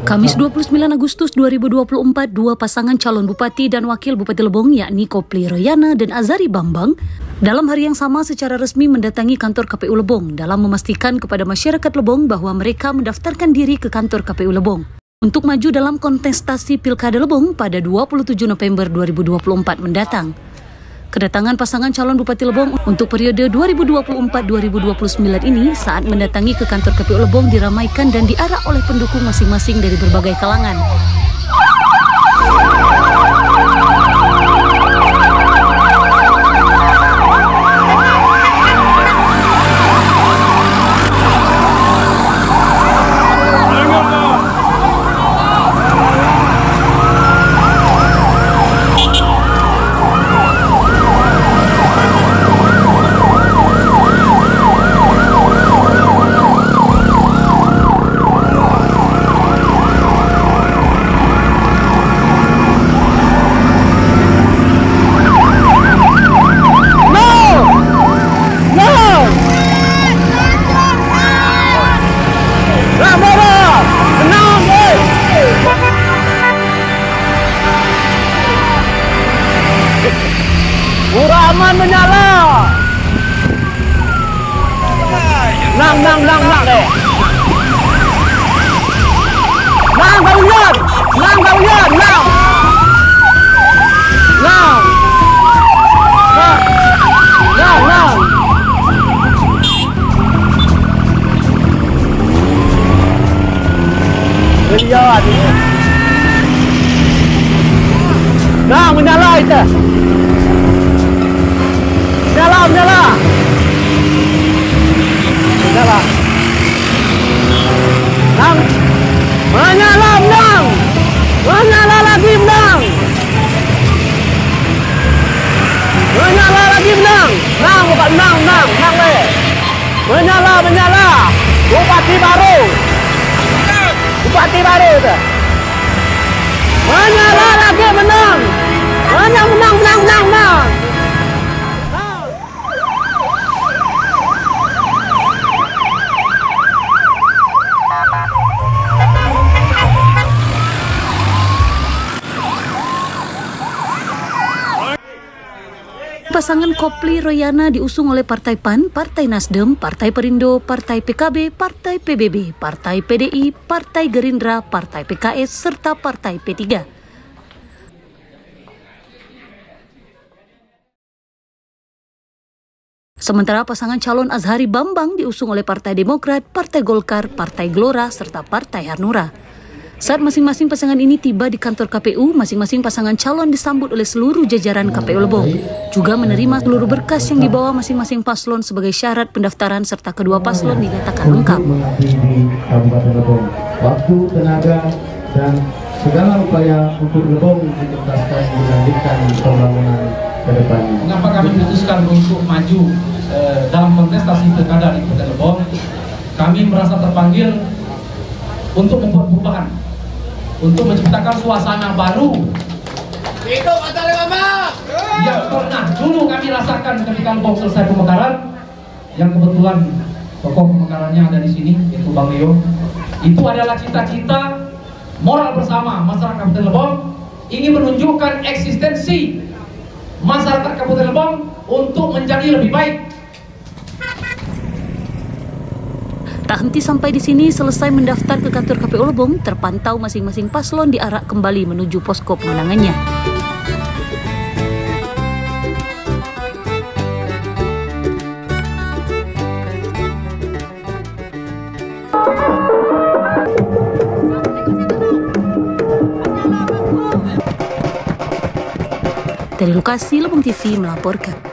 Kamis 29 Agustus 2024, dua pasangan calon bupati dan wakil Bupati Lebong yakni Kopli Royana dan Azhari Bambang dalam hari yang sama secara resmi mendatangi kantor KPU Lebong dalam memastikan kepada masyarakat Lebong bahwa mereka mendaftarkan diri ke kantor KPU Lebong untuk maju dalam kontestasi Pilkada Lebong pada 27 November 2024 mendatang. Kedatangan pasangan calon Bupati Lebong untuk periode 2024-2029 ini saat mendatangi ke kantor KPU Lebong diramaikan dan diarak oleh pendukung masing-masing dari berbagai kalangan. Aman menyala. Nang deh. Nang kalian. Lihat ini. Nang menyala itu. Menyala. Nang. Menyala lagi, Nang. Nang, bukan Nang le. Menyala. Bupati baru itu. Menyala lagi, menang. Pasangan Kopli Royana diusung oleh Partai PAN, Partai Nasdem, Partai Perindo, Partai PKB, Partai PBB, Partai PDI, Partai Gerindra, Partai PKS, serta Partai P3. Sementara pasangan calon Azhari Bambang diusung oleh Partai Demokrat, Partai Golkar, Partai Gelora, serta Partai Hanura. Saat masing-masing pasangan ini tiba di kantor KPU, masing-masing pasangan calon disambut oleh seluruh jajaran KPU Lebong, juga menerima seluruh berkas yang dibawa masing-masing paslon sebagai syarat pendaftaran serta kedua paslon dinyatakan lengkap. Waktu, tenaga, dan segala upaya untuk Lebong dituntaskan dilanjutkan pembangunan ke depan. Mengapa kami memutuskan untuk maju dalam kontestasi pilkada di Kota Lebong? Kami merasa terpanggil untuk membuat perubahan, untuk menciptakan suasana baru. Hidup Azhari Bambang. Yang pernah dulu kami rasakan ketika Lebong selesai pemekaran, yang kebetulan tokoh pemekarannya ada di sini, yaitu Bang Leo. Itu adalah cita-cita moral bersama masyarakat Kabupaten Lebong, ingin menunjukkan eksistensi masyarakat Kabupaten Lebong untuk menjadi lebih baik. Tak henti sampai di sini, selesai mendaftar ke kantor KPU Lebong, terpantau masing-masing paslon diarak kembali menuju posko pemenangannya. Dari lokasi, Lebong TV melaporkan.